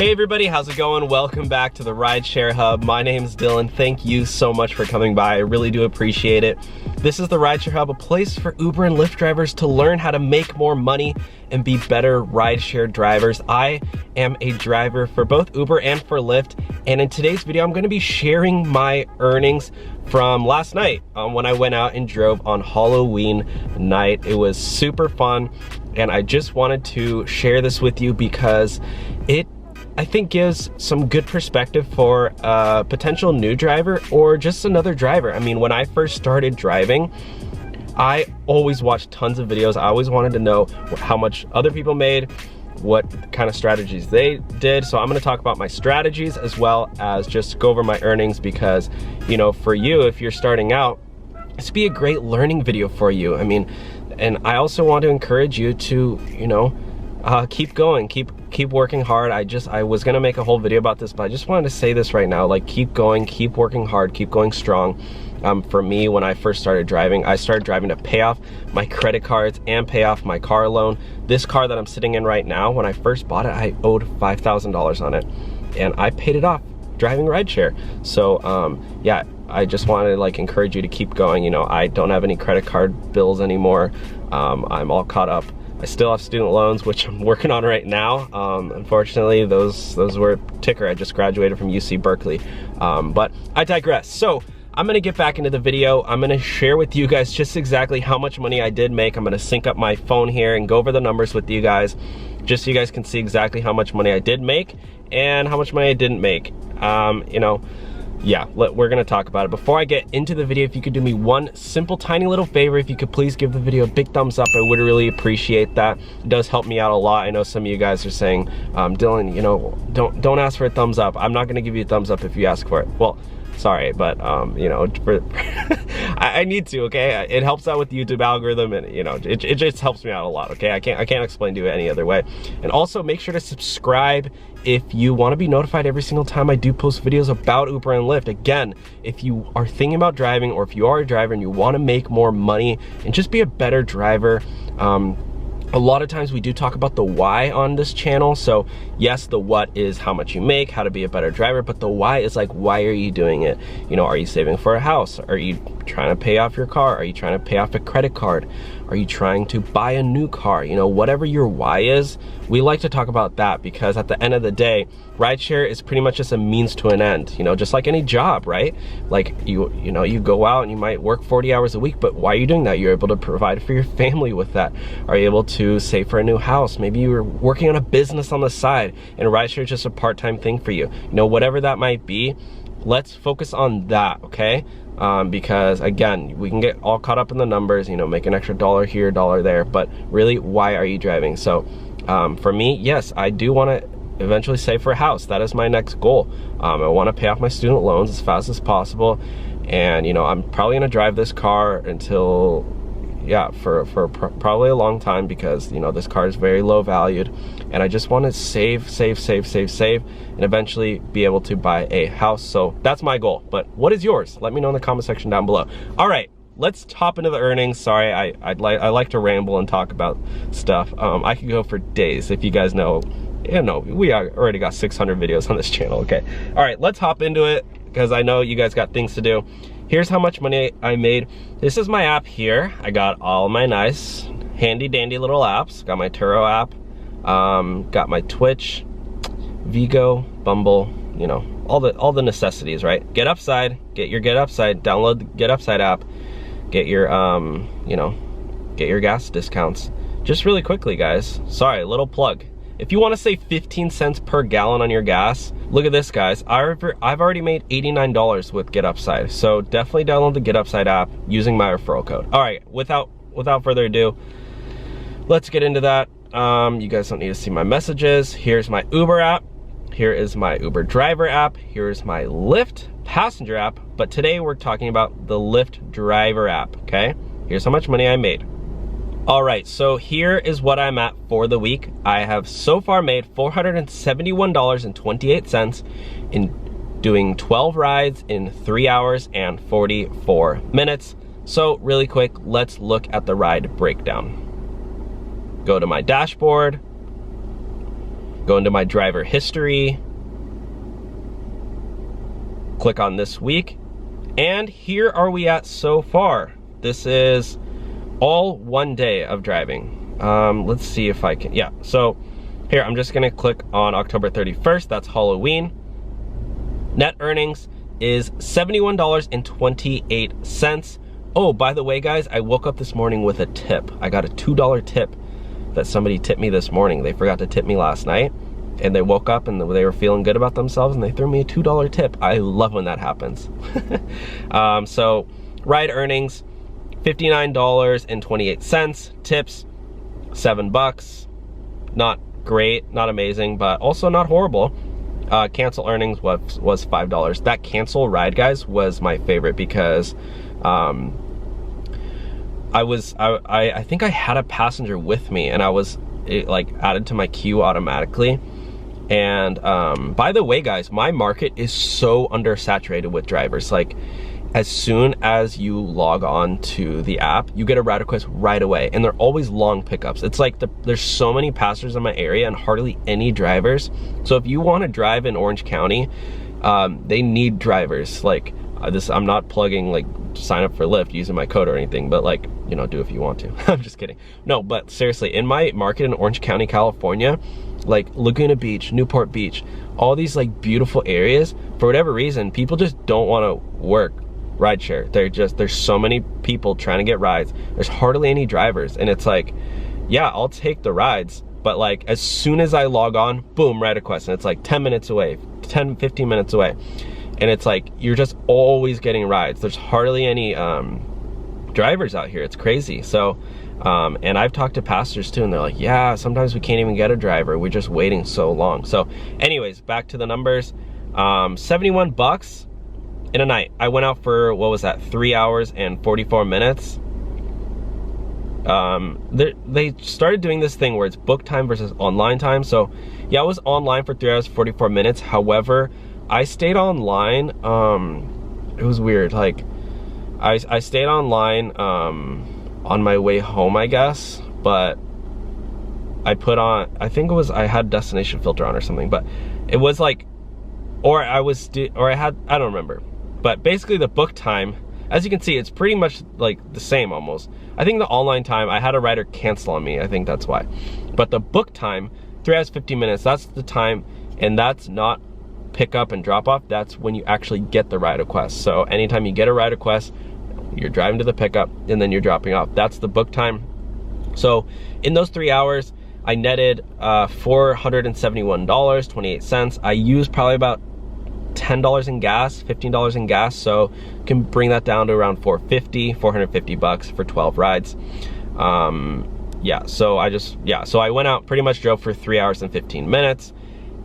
Hey everybody, how's it going? Welcome back to the Rideshare Hub. My name's Dylan. Thank you so much for coming by. I really do appreciate it. This is the Rideshare Hub, a place for Uber and Lyft drivers to learn how to make more money and be better rideshare drivers. I am a driver for both Uber and for Lyft, and in today's video, I'm gonna be sharing my earnings from last night when I went out and drove on Halloween night. It was super fun, and I just wanted to share this with you because it I think gives some good perspective for a potential new driver or just another driver. I mean, when I first started driving, I always watched tons of videos. I always wanted to know how much other people made, what kind of strategies they did. So I'm gonna talk about my strategies as well as just go over my earnings because, you know, for you, if you're starting out, this would be a great learning video for you. I mean, and I also want to encourage you to, you know, keep going, keep working hard. I was gonna make a whole video about this, but I just wanted to say this right now, like keep going, keep working hard, keep going strong. For me, when I first started driving, I started driving to pay off my credit cards and pay off my car loan. This car that I'm sitting in right now, when I first bought it, I owed $5,000 on it, and I paid it off driving rideshare. So yeah, I just wanted to like encourage you to keep going. You know, I don't have any credit card bills anymore. I'm all caught up. I still have student loans, which I'm working on right now. Unfortunately, those were a ticker. I just graduated from UC Berkeley. But I digress. So I'm gonna get back into the video. I'm gonna share with you guys just exactly how much money I did make. I'm gonna sync up my phone here and go over the numbers with you guys, just so you guys can see exactly how much money I did make and how much money I didn't make. You know, yeah, we're gonna talk about it. Before I get into the video, if you could do me one simple, tiny little favor, if you could please give the video a big thumbs up, I would really appreciate that. It does help me out a lot. I know some of you guys are saying, Dylan, you know, don't ask for a thumbs up. I'm not gonna give you a thumbs up if you ask for it. Well, sorry, but you know, I need to, okay? It helps out with the YouTube algorithm, and you know, it just helps me out a lot, okay? I can't explain to it any other way. And also make sure to subscribe if you want to be notified every single time I do post videos about Uber and Lyft. Again, if you are thinking about driving, or if you are a driver and you want to make more money and just be a better driver, a lot of times we do talk about the why on this channel. So yes, the what is how much you make, how to be a better driver, but the why is like, why are you doing it? You know, are you saving for a house? Are you trying to pay off your car? Are you trying to pay off a credit card? Are you trying to buy a new car? You know, whatever your why is, we like to talk about that, because at the end of the day, rideshare is pretty much just a means to an end, you know, just like any job, right? Like you know, you go out and you might work 40 hours a week, but why are you doing that? You're able to provide for your family with that. Are you able to save for a new house? Maybe you're working on a business on the side and rideshare is just a part-time thing for you. You know, whatever that might be, let's focus on that, okay? Because again, we can get all caught up in the numbers, you know, make an extra dollar here, dollar there, but really, why are you driving? So for me, yes, I do want to eventually save for a house. That is my next goal. I want to pay off my student loans as fast as possible, and you know, I'm probably gonna drive this car until, yeah, for probably a long time, because you know, this car is very low valued, and I just want to save, and eventually be able to buy a house. So that's my goal. But what is yours? Let me know in the comment section down below. All right, let's hop into the earnings. Sorry, I like to ramble and talk about stuff. I could go for days. If you guys know, you know, we already got 600 videos on this channel, okay? All right, let's hop into it, because I know you guys got things to do. Here's how much money I made. This is my app here. I got all my nice, handy dandy little apps. Got my Turo app, got my Twitch, Vigo, Bumble, you know, all the necessities, right? Get Upside, get your Get Upside, download the Get Upside app, get your, you know, get your gas discounts. Just really quickly, guys, sorry, a little plug. If you want to save 15 cents per gallon on your gas, look at this, guys. I've already made $89 with Get Upside. So definitely download the Get Upside app using my referral code. All right, without further ado, let's get into that. You guys don't need to see my messages. Here's my Uber app. Here is my Uber driver app. Here's my Lyft passenger app. But today we're talking about the Lyft driver app, okay? Here's how much money I made. All right, so here is what I'm at for the week. I have so far made $471.28 in doing 12 rides in 3 hours and 44 minutes. So really quick, let's look at the ride breakdown. Go to my dashboard. go into my driver history, click on this week, and here are we at so far. This is all one day of driving. Let's see if I can, yeah. So here, I'm just gonna click on October 31st, that's Halloween. Net earnings is $71.28. Oh, by the way, guys, I woke up this morning with a tip. I got a $2 tip that somebody tipped me this morning. They forgot to tip me last night, and they woke up and they were feeling good about themselves and they threw me a $2 tip. I love when that happens. So ride earnings, $59.28. Tips, $7. Not great, not amazing, but also not horrible. Cancel earnings was $5. That cancel ride, guys, was my favorite because I think I had a passenger with me, and I was like added to my queue automatically. And by the way, guys, my market is so undersaturated with drivers. Like, as soon as you log on to the app, you get a ride request right away, and they're always long pickups. It's like there's so many passengers in my area and hardly any drivers. So if you want to drive in Orange County, they need drivers. Like this, I'm not plugging like sign up for Lyft using my code or anything, but like, you know, do if you want to. I'm just kidding. No, but seriously, in my market in Orange County, California, like Laguna Beach, Newport Beach, all these like beautiful areas, for whatever reason, people just don't want to work rideshare. There's so many people trying to get rides. There's hardly any drivers, and it's like, yeah, I'll take the rides, but like as soon as I log on, boom, ride request, and it's like 10 minutes away, 10-15 minutes away, and it's like you're just always getting rides. There's hardly any drivers out here. It's crazy. So and I've talked to pastors too, and they're like, yeah, sometimes we can't even get a driver, we're just waiting so long. So anyways, back to the numbers. $71 in a night. I went out for, what was that, 3 hours and 44 minutes. They started doing this thing where it's book time versus online time. So yeah, I was online for 3 hours 44 minutes. However, I stayed online. It was weird. Like I stayed online on my way home, I guess, but I put on, I think it was, I had destination filter on or something, but it was like, I don't remember. But basically the book time, as you can see, it's pretty much like the same almost. I think the online time, I had a rider cancel on me. I think that's why. But the book time, 3 hours, 15 minutes, that's the time, and that's not pick up and drop off. That's when you actually get the ride request. So anytime you get a ride request, you're driving to the pickup and then you're dropping off. That's the book time. So in those 3 hours, I netted $471.28. I used probably about $10 in gas, $15 in gas, so you can bring that down to around $450 for 12 rides. Yeah, so I went out, pretty much drove for 3 hours and 15 minutes,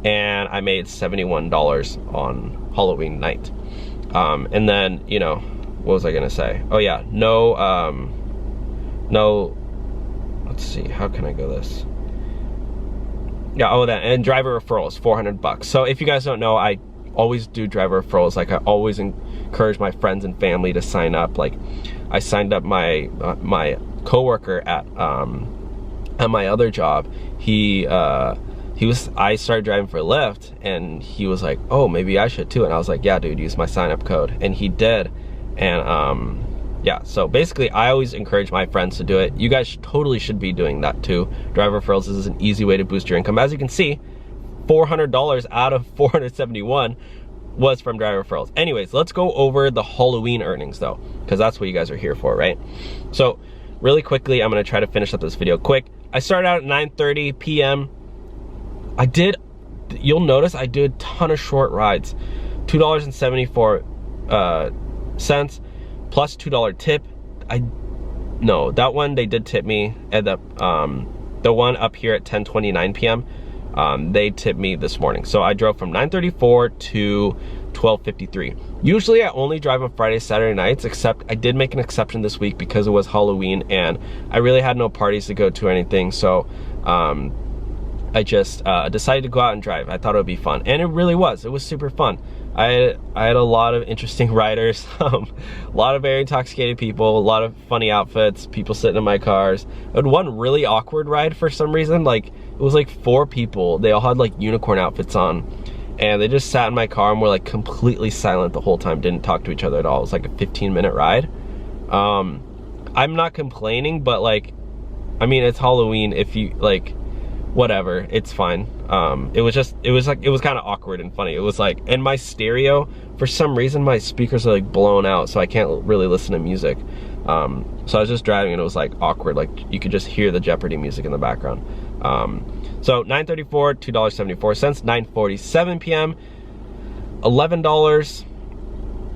and I made $71 on Halloween night. And then, you know, what was I gonna say? Oh yeah, no, let's see, how can I go this? Yeah, oh, that, and driver referrals, $400. So if you guys don't know, I always do driver referrals. Like, I always encourage my friends and family to sign up. Like, I signed up my coworker at my other job. I started driving for Lyft, and he was like, oh, maybe I should too. And I was like, yeah, dude, use my sign up code. And he did. And yeah, so basically I always encourage my friends to do it. You guys totally should be doing that too. Driver referrals is an easy way to boost your income. As you can see, $400 out of $471 was from driver referrals. Anyways, let's go over the Halloween earnings though, because that's what you guys are here for, right? So really quickly, I'm gonna try to finish up this video quick. I started out at 9:30 p.m. You'll notice I did a ton of short rides. $2.74 plus $2 tip. No, that one they did tip me at the one up here at 10:29 p.m. They tipped me this morning. So I drove from 9:34 to 12:53. Usually I only drive on Friday, Saturday nights, except I did make an exception this week because it was Halloween and I really had no parties to go to or anything. So I just decided to go out and drive. I thought it would be fun, and it really was. It was super fun. I had a lot of interesting riders, a lot of very intoxicated people, a lot of funny outfits, people sitting in my cars. I had one really awkward ride for some reason. Like, It was like 4 people. They all had like unicorn outfits on, and they just sat in my car and were like completely silent the whole time, didn't talk to each other at all. It was like a 15-minute ride. I'm not complaining, but like, I mean, it's Halloween. If you like, whatever, it's fine. It was kind of awkward and funny. It was like, and my stereo, for some reason, my speakers are like blown out, so I can't really listen to music. So I was just driving and it was like awkward. Like you could just hear the Jeopardy music in the background. So 9:34, $2.74. 9:47 p.m., $11.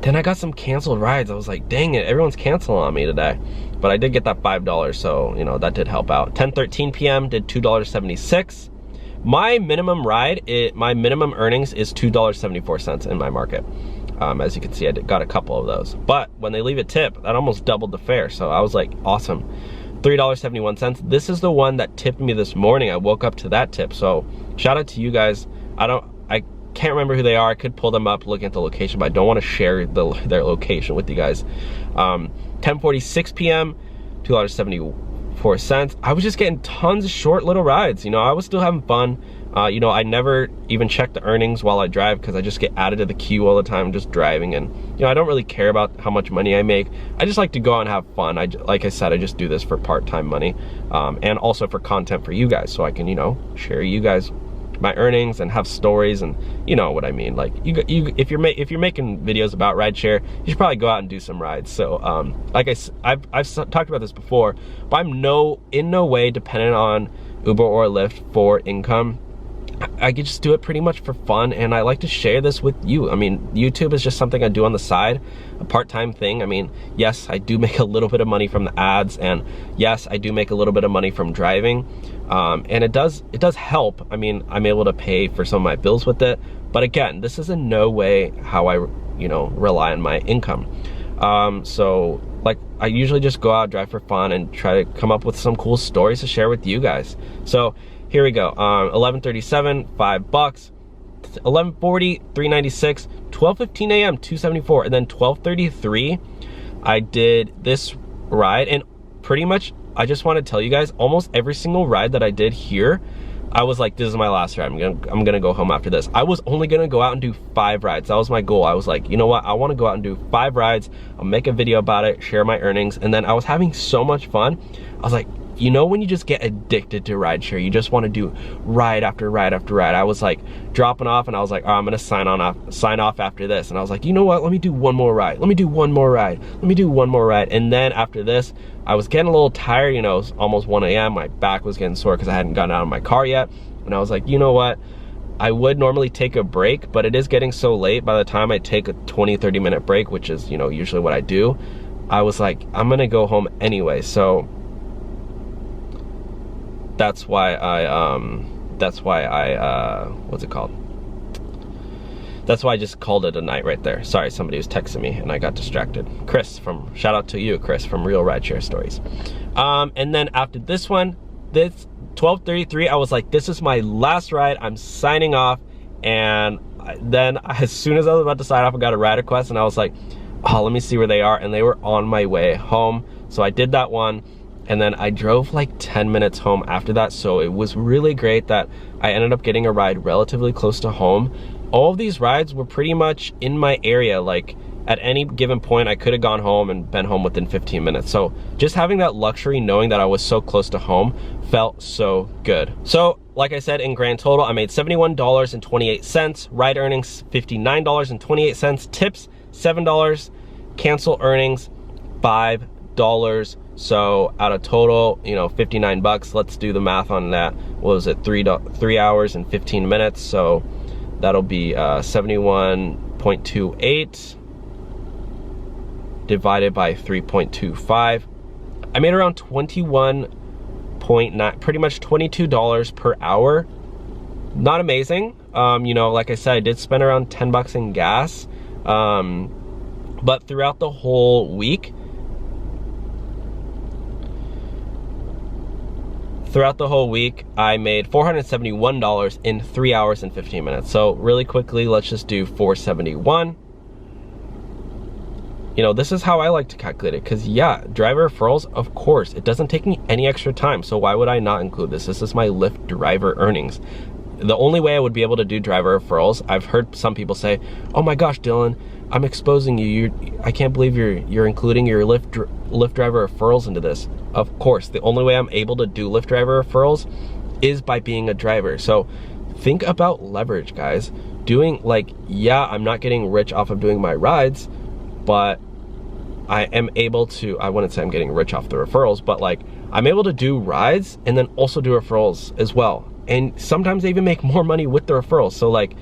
Then I got some canceled rides. I was like, dang it, everyone's canceling on me today. But I did get that $5, so you know, that did help out. 10:13 p.m. did $2.76. My minimum ride, my minimum earnings is $2.74 in my market. As you can see, I got a couple of those. But when they leave a tip, that almost doubled the fare. So I was like, awesome. $3.71. This is the one that tipped me this morning. I woke up to that tip. So shout out to you guys. I can't remember who they are. I could pull them up, looking at the location, but I don't want to share their location with you guys. 10:46 p.m., $2.74. I was just getting tons of short little rides. You know, I was still having fun. You know, I never even check the earnings while I drive because I just get added to the queue all the time just driving, and you know, I don't really care about how much money I make. I just like to go out and have fun. Like I said, I just do this for part-time money, and also for content for you guys, so I can, you know, share you guys my earnings and have stories, and you know what I mean. Like if you're making videos about rideshare, you should probably go out and do some rides. So like I've talked about this before, but I'm in no way dependent on Uber or Lyft for income. I could just do it pretty much for fun, and I like to share this with you. I mean, YouTube is just something I do on the side, a part-time thing. I mean, yes, I do make a little bit of money from the ads, and yes, I do make a little bit of money from driving, and it does help. I mean, I'm able to pay for some of my bills with it, but again, this is in no way how I, you know, rely on my income. So like, I usually just go out, drive for fun, and try to come up with some cool stories to share with you guys. So here we go. 11:37, $5. 11:40, $3.96. 12:15 a.m., $2.74. And then 12:33, I did this ride, and pretty much, I just want to tell you guys, almost every single ride that I did here, I was like, this is my last ride. I'm gonna go home after this. I was only gonna go out and do 5 rides. That was my goal. I was like, you know what? I want to go out and do 5 rides. I'll make a video about it, share my earnings, and then I was having so much fun. I was like, you know, when you just get addicted to rideshare, you just want to do ride after ride after ride. I was like dropping off, and I was like, oh, I'm gonna sign off after this. And I was like, you know what? Let me do one more ride. Let me do one more ride. Let me do one more ride. And then after this, I was getting a little tired. You know, it was almost 1 a.m. My back was getting sore because I hadn't gotten out of my car yet. And I was like, you know what? I would normally take a break, but it is getting so late. By the time I take a 20-30 minute break, which is, you know, usually what I do, I was like, I'm gonna go home anyway. So that's why I what's it called? That's why I just called it a night right there. Sorry, somebody was texting me and I got distracted. Chris shout out to you, Chris, from Real Rideshare Stories. And then after this one, this 12:33, I was like, this is my last ride. I'm signing off. And then as soon as I was about to sign off, I got a ride request, and I was like, oh, let me see where they are. And they were on my way home. So I did that one. And then I drove like 10 minutes home after that. So it was really great that I ended up getting a ride relatively close to home. All of these rides were pretty much in my area. Like at any given point, I could have gone home and been home within 15 minutes. So just having that luxury, knowing that I was so close to home, felt so good. So like I said, in grand total, I made $71.28, ride earnings $59.28, tips $7, cancel earnings $5. So out of total, you know, 59 bucks. Let's do the math on that. What was it? 3 hours and 15 minutes. So that'll be 71.28 divided by 3.25. I made around 21.9, pretty much $22 per hour. Not amazing. You know, like I said, I did spend around 10 bucks in gas. But throughout the whole week, I made $471 in 3 hours and 15 minutes. So really quickly, let's just do 471 you know, this is how I like to calculate it, because yeah, driver referrals, of course, it doesn't take me any extra time, so why would I not include this? This is my Lyft driver earnings. The only way I would be able to do driver referrals, I've heard some people say, oh my gosh, Dylan, I'm exposing you. I can't believe you're including your Lyft driver referrals into this. Of course, the only way I'm able to do Lyft driver referrals is by being a driver. So think about leverage, guys. Doing, like, yeah, I'm not getting rich off of doing my rides, but I am able to, I wouldn't say I'm getting rich off the referrals, but like, I'm able to do rides and then also do referrals as well. And sometimes they even make more money with the referrals. So like,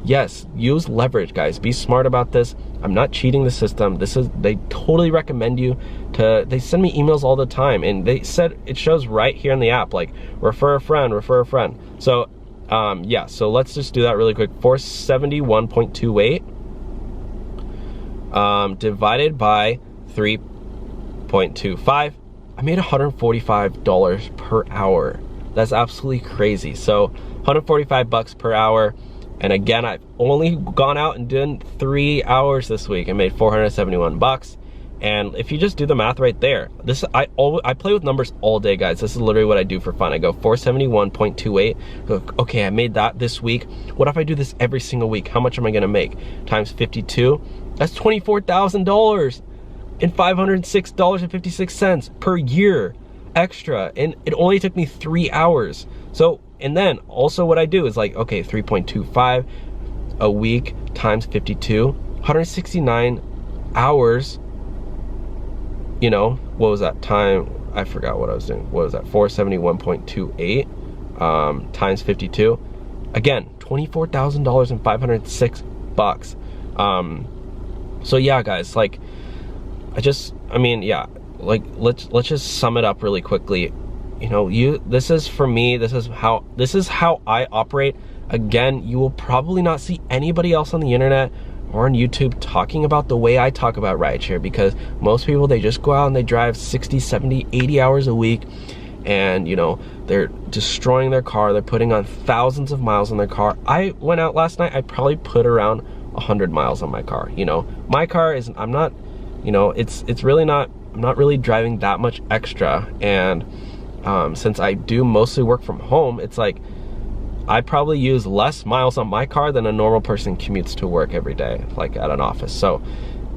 yes, use leverage, guys. Be smart about this. I'm not cheating the system. They totally recommend you to, they send me emails all the time, and they said, it shows right here in the app, like, refer a friend, refer a friend. So yeah, so let's just do that really quick. 471.28 divided by 3.25, I made $145 per hour. That's absolutely crazy. So 145 bucks per hour. And again, I've only gone out and done 3 hours this week and made 471 bucks. And if you just do the math right there, I play with numbers all day, guys. This is literally what I do for fun. I go 471.28. Okay, I made that this week. What if I do this every single week? How much am I gonna make? Times 52, that's $24,000 and $506.56 per year extra. And it only took me 3 hours. So, and then also what I do is like, okay, 3.25 a week times 52, 169 hours. You know, what was that time? I forgot what I was doing. What was that? 471.28 times 52. Again, $24,000 and 506 bucks. So yeah, guys, like, I mean, yeah, like, let's just sum it up really quickly. You know, this is for me, this is how I operate. Again, you will probably not see anybody else on the internet or on YouTube talking about the way I talk about rideshare, because most people, they just go out and they drive 60, 70, 80 hours a week, and you know, they're destroying their car, they're putting on thousands of miles on their car. I went out last night, I probably put around 100 miles on my car. You know, my car is, I'm not, you know, it's really not, I'm not really driving that much extra. And since I do mostly work from home, it's like, I probably use less miles on my car than a normal person commutes to work every day, like at an office. So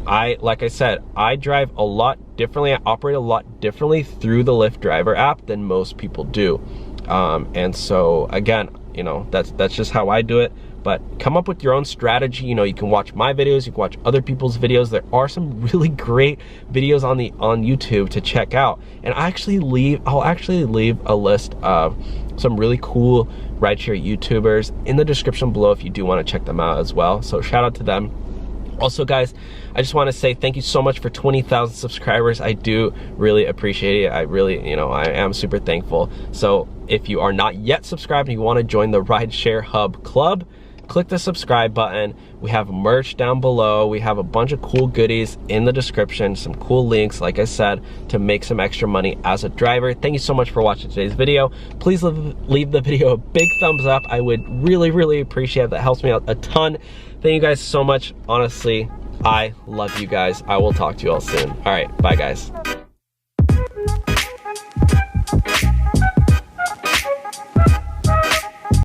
like I said, I drive a lot differently. I operate a lot differently through the Lyft driver app than most people do. And so again, you know, that's just how I do it. But come up with your own strategy. You know, you can watch my videos, you can watch other people's videos. There are some really great videos on YouTube to check out. And I'll actually leave a list of some really cool rideshare YouTubers in the description below if you do want to check them out as well. So shout out to them. Also, guys, I just want to say thank you so much for 20,000 subscribers. I do really appreciate it. I really, you know, I am super thankful. So if you are not yet subscribed and you want to join the Rideshare Hub Club, click the subscribe button. We have merch down below. We have a bunch of cool goodies in the description, some cool links, like I said, to make some extra money as a driver. Thank you so much for watching today's video. Please leave the video a big thumbs up. I would really, really appreciate it. That helps me out a ton. Thank you guys so much. Honestly, I love you guys. I will talk to you all soon. All right, bye guys.